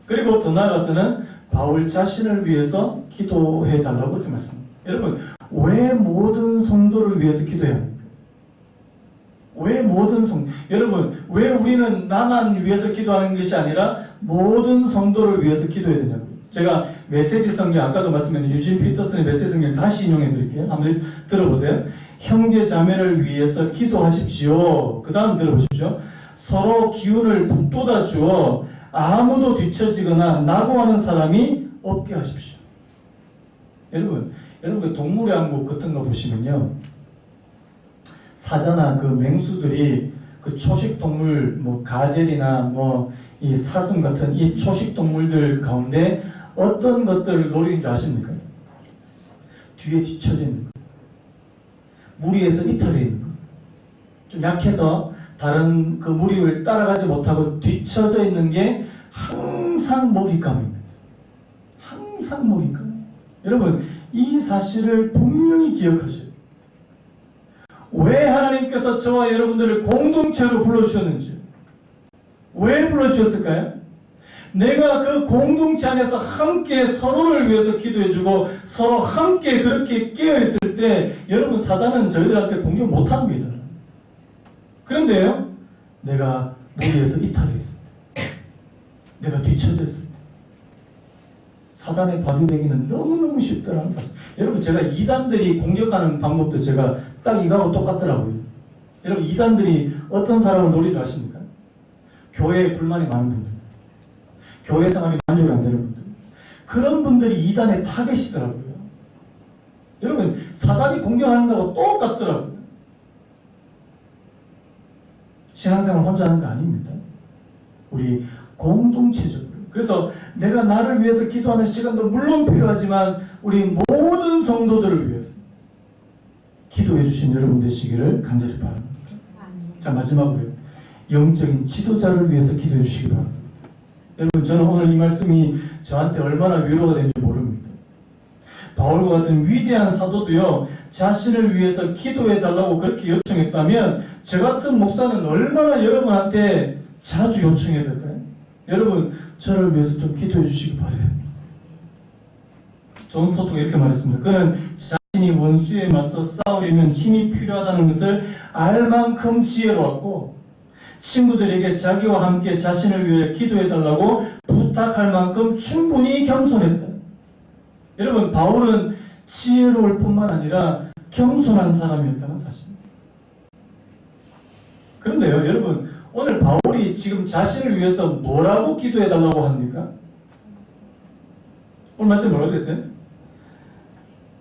그리고 더 나아가서는 바울 자신을 위해서 기도해 달라고 이렇게 말씀합니다. 여러분, 왜 모든 성도를 위해서 기도해야 합니까? 왜 모든 여러분, 왜 우리는 나만 위해서 기도하는 것이 아니라 모든 성도를 위해서 기도해야 되냐고요. 제가 메시지 성경, 아까도 말씀드린 유진 피터슨의 메시지 성경 다시 인용해 드릴게요. 한번 들어보세요. 형제 자매를 위해서 기도하십시오. 그 다음 들어보십시오. 서로 기운을 북돋아 주어 아무도 뒤처지거나 낙오하는 사람이 없게 하십시오. 여러분 그 동물의 왕국 같은 거 보시면요, 사자나 그 맹수들이 그 초식 동물, 뭐 가젤이나 뭐 이 사슴 같은 이 초식 동물들 가운데 어떤 것들을 노리는 줄 아십니까? 뒤에 뒤쳐져 있는 거, 무리에서 이탈해 있는 거, 좀 약해서 다른 그 무리를 따라가지 못하고 뒤쳐져 있는 게 항상 먹잇감입니다. 항상 먹잇감. 여러분, 이 사실을 분명히 기억하셔야 돼요. 왜 하나님께서 저와 여러분들을 공동체로 불러주셨는지, 왜 불러주셨을까요? 내가 그 공동체 안에서 함께 서로를 위해서 기도해주고 서로 함께 그렇게 깨어있을 때 여러분, 사단은 저희들한테 공격 못합니다. 그런데요, 내가 무리에서 이탈했을 때, 내가 뒤쳐졌을 때 사단의 발휘되기는 너무너무 쉽더라는 사실. 여러분, 제가 이단들이 공격하는 방법도 제가 딱 이거하고 똑같더라고요. 여러분, 이단들이 어떤 사람을 노리려 하십니까? 교회에 불만이 많은 분들, 교회 생활이 만족이 안 되는 분들, 그런 분들이 이단의 타겟이더라고요. 여러분, 사단이 공격하는 거하고 똑같더라고요. 신앙생활 혼자 하는 거 아닙니다. 우리 공동체적으로. 그래서 내가 나를 위해서 기도하는 시간도 물론 필요하지만 우리 모든 성도들을 위해서 기도해 주신 여러분 되시기를 간절히 바랍니다. 자, 마지막으로 영적인 지도자를 위해서 기도해 주시기 바랍니다. 여러분, 저는 오늘 이 말씀이 저한테 얼마나 위로가 되는지 모릅니다. 바울과 같은 위대한 사도도요, 자신을 위해서 기도해 달라고 그렇게 요청했다면 저 같은 목사는 얼마나 여러분한테 자주 요청해야 될까요? 여러분, 저를 위해서 좀 기도해 주시기 바라요. 존 스토트가 이렇게 말했습니다. 그는 자신이 원수에 맞서 싸우려면 힘이 필요하다는 것을 알 만큼 지혜로웠고, 친구들에게 자기와 함께 자신을 위해 기도해 달라고 부탁할 만큼 충분히 겸손했다. 여러분, 바울은 지혜로울 뿐만 아니라 겸손한 사람이었다는 사실입니다. 그런데요, 여러분, 오늘 바울이 지금 자신을 위해서 뭐라고 기도해 달라고 합니까? 오늘 말씀 뭐라고 했어요?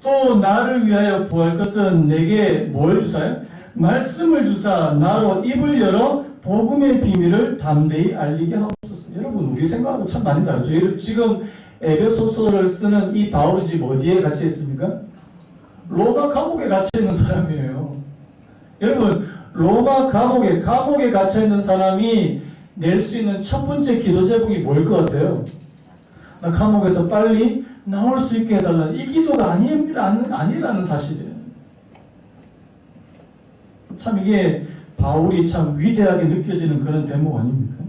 또 나를 위하여 구할 것은 내게 뭘 주사요? 말씀을 주사 나로 입을 열어 복음의 비밀을 담대히 알리게 하옵소서. 여러분, 우리 생각하고 참 많이 다르죠. 지금 에베소서를 쓰는 이 바울이 지금 어디에 갇혀 있습니까? 로마 감옥에 갇혀 있는 사람이에요. 여러분, 로마 감옥에 갇혀있는 사람이 낼 수 있는 첫 번째 기도 제목이 뭘 것 같아요? 나 감옥에서 빨리 나올 수 있게 해달라. 이 기도가 아니라는 사실이에요. 참 이게 바울이 참 위대하게 느껴지는 그런 대목 아닙니까?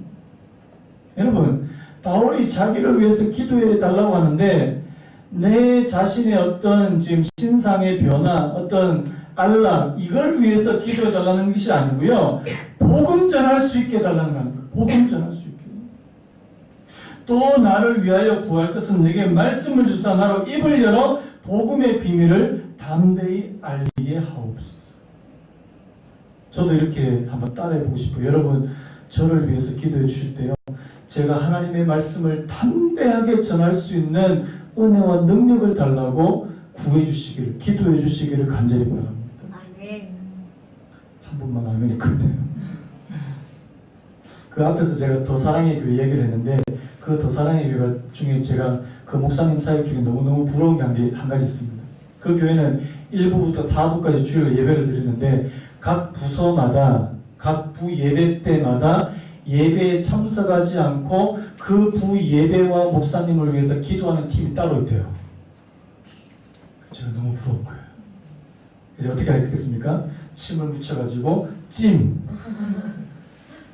여러분, 바울이 자기를 위해서 기도해 달라고 하는데 내 자신의 어떤 지금 신상의 변화, 어떤 안락, 이걸 위해서 기도해 달라는 것이 아니고요. 복음 전할 수 있게 해달라는 거 아닙니까? 복음 전할 수 있게. 또 나를 위하여 구할 것은 내게 말씀을 주사 나로 입을 열어 복음의 비밀을 담대히 알리게 하옵소서. 저도 이렇게 한번 따라해보고 싶어요. 여러분, 저를 위해서 기도해 주실 때요, 제가 하나님의 말씀을 담대하게 전할 수 있는 은혜와 능력을 달라고 구해 주시기를, 기도해 주시기를 간절히 바랍니다. 한 분만 아멘이 큰데요. 그 앞에서 제가 더 사랑의 교회 얘기를 했는데, 그 더 사랑의 교회 중에 제가 그 목사님 사역 중에 너무너무 부러운 게 한 가지 있습니다. 그 교회는 1부부터 4부까지 주일 예배를 드리는데 각 부서마다 각 부 예배 때마다 예배에 참석하지 않고 그 부 예배와 목사님을 위해서 기도하는 팀이 따로 있대요. 제가 너무 부러운 거예요. 이제 어떻게 하겠습니까? 침을 묻혀가지고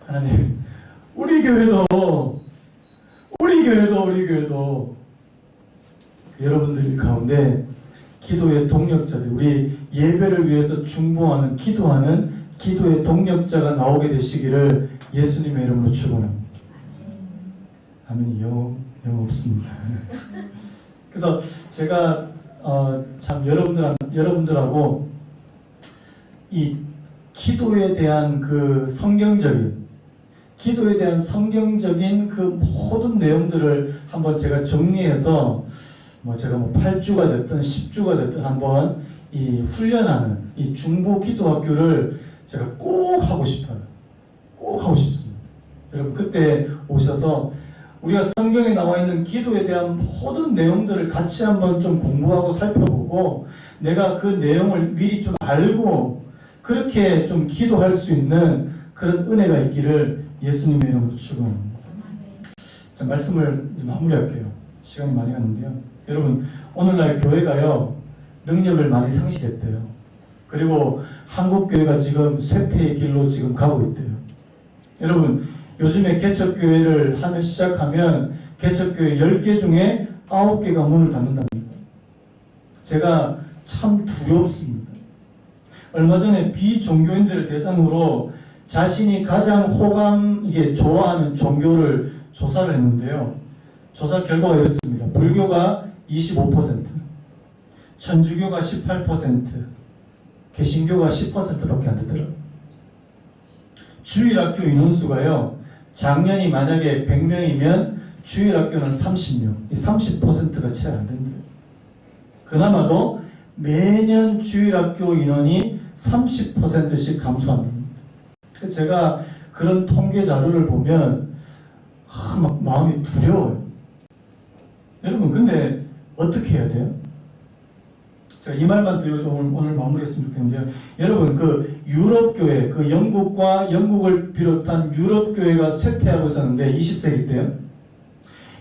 하나님, 우리 교회도 여러분들 가운데 기도의 동력자들, 우리 예배를 위해서 중보하는, 기도하는 기도의 동력자가 나오게 되시기를 예수님의 이름으로 축원합니다. 아멘이 영 없습니다. 그래서 제가 참 여러분들하고 이 기도에 대한 그 기도에 대한 성경적인 그 모든 내용들을 한번 제가 정리해서 제가 8주가 됐든 10주가 됐든 한번 이 훈련하는 이 중보 기도 학교를 제가 꼭 하고 싶어요. 꼭 하고 싶습니다. 여러분, 그때 오셔서 우리가 성경에 나와 있는 기도에 대한 모든 내용들을 같이 한번 좀 공부하고 살펴보고, 내가 그 내용을 미리 좀 알고 그렇게 좀 기도할 수 있는 그런 은혜가 있기를 예수님의 이름으로 축원합니다. 자, 말씀을 마무리할게요. 시간이 많이 갔는데요. 여러분, 오늘날 교회가요, 능력을 많이 상실했대요. 그리고 한국 교회가 지금 쇠퇴의 길로 지금 가고 있대요. 여러분, 요즘에 개척교회를 시작하면 개척교회 10개 중에 9개가 문을 닫는답니다. 제가 참 두렵습니다. 얼마 전에 비종교인들을 대상으로 자신이 가장 좋아하는 종교를 조사를 했는데요. 조사 결과가 이렇습니다. 불교가 25%, 천주교가 18%, 개신교가 10%밖에 안 되더라고요. 주일학교 인원수가요, 작년이 만약에 100명이면 주일학교는 30명, 이 30%가 채 안 됩니다. 그나마도 매년 주일학교 인원이 30%씩 감소한답니다. 제가 그런 통계 자료를 보면 막 마음이 두려워요. 여러분, 근데 어떻게 해야 돼요? 제가 이 말만 드리고 오늘 마무리했으면 좋겠는데요. 여러분, 그 유럽교회, 그 영국을 비롯한 유럽교회가 쇠퇴하고 있었는데 20세기 때요.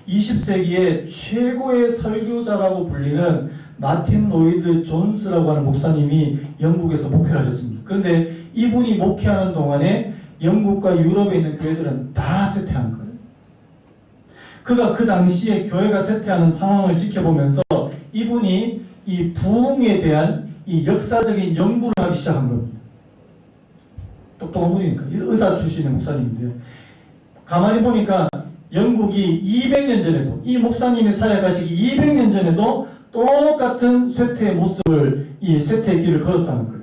20세기에 최고의 설교자라고 불리는 마틴 로이드 존스라고 하는 목사님이 영국에서 목회를 하셨습니다. 그런데 이분이 목회하는 동안에 영국과 유럽에 있는 교회들은 다 쇠퇴한 거예요. 그가 그 당시에 교회가 쇠퇴하는 상황을 지켜보면서 이분이 이 부흥에 대한 이 역사적인 연구를 하기 시작한 겁니다. 똑똑한 분이니까. 의사 출신의 목사님인데요. 가만히 보니까 영국이 200년 전에도, 이 목사님이 사역하시기 200년 전에도 똑같은 쇠퇴의 모습을, 이 쇠퇴의 길을 걸었다는 거예요.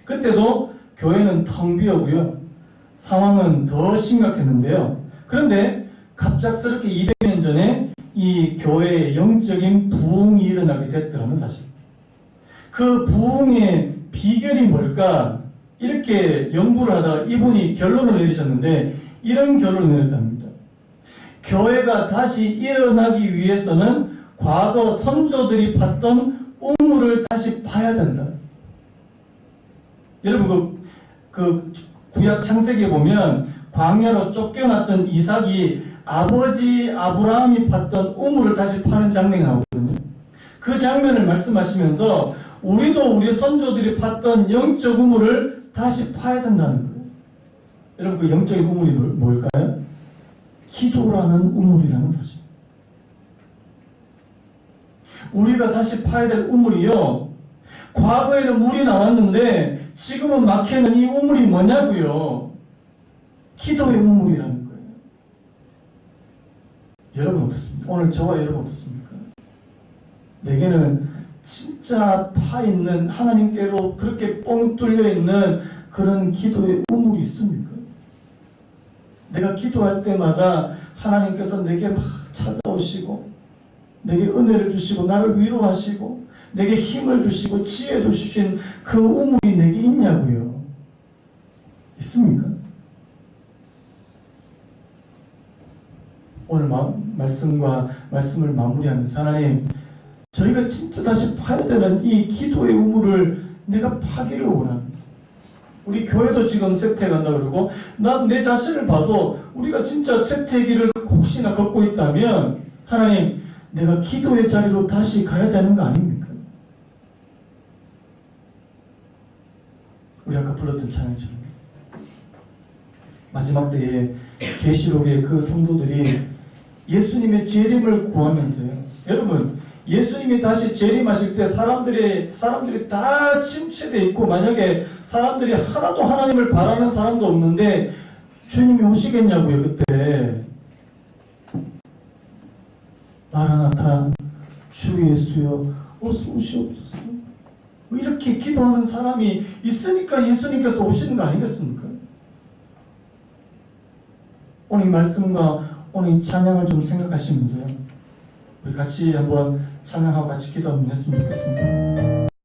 그때도 교회는 텅 비었고요. 상황은 더 심각했는데요. 그런데 갑작스럽게 200년 전에 이 교회의 영적인 부흥이 일어나게 됐더라는 사실. 그 부흥의 비결이 뭘까? 이렇게 연구를 하다가 이분이 결론을 내리셨는데 이런 결론을 내렸답니다. 교회가 다시 일어나기 위해서는 과거 선조들이 봤던 우물을 다시 파야 된다. 여러분, 그 구약 창세기에 보면 광야로 쫓겨났던 이삭이 아버지 아브라함이 팠던 우물을 다시 파는 장면이 나오거든요. 그 장면을 말씀하시면서 우리도 우리 선조들이 팠던 영적 우물을 다시 파야 된다는 거예요. 여러분 그 영적인 우물이 뭘까요? 기도라는 우물이라는 사실. 우리가 다시 파야 될 우물이요. 과거에는 물이 나왔는데 지금은 막혀있는 이 우물이 뭐냐고요? 기도의 우물이라는 거예요. 여러분 어떻습니까? 오늘 저와 여러분 어떻습니까? 내게는 진짜 파있는 하나님께로 그렇게 뻥 뚫려있는 그런 기도의 우물이 있습니까? 내가 기도할 때마다 하나님께서 내게 막 찾아오시고 내게 은혜를 주시고 나를 위로하시고 내게 힘을 주시고 지혜도 주신 그 우물이 내게 있냐고요? 있습니까? 오늘 말씀을 마무리하면서 하나님, 저희가 진짜 다시 파야 되는 이 기도의 우물을 내가 파기를 원합니다. 우리 교회도 지금 쇠퇴간다 그러고 난 내 자신을 봐도 우리가 진짜 쇠퇴기를 혹시나 걷고 있다면 하나님, 내가 기도의 자리로 다시 가야 되는 거 아닙니까? 우리 아까 불렀던 찬양처럼 마지막 때에 계시록의 그 성도들이 예수님의 재림을 구하면서요. 여러분, 예수님이 다시 재림하실 때 사람들이 다 침체되어 있고 만약에 사람들이 하나도 하나님을 바라는 사람도 없는데 주님이 오시겠냐고요. 그때 마라나타 주 예수여 어서 오시옵소서. 이렇게 기도하는 사람이 있으니까 예수님께서 오시는 거 아니겠습니까? 오늘 이 말씀과 오늘 이 찬양을 좀 생각하시면서요. 우리 같이 한번 찬양하고 같이 기도 한번 했으면 좋겠습니다.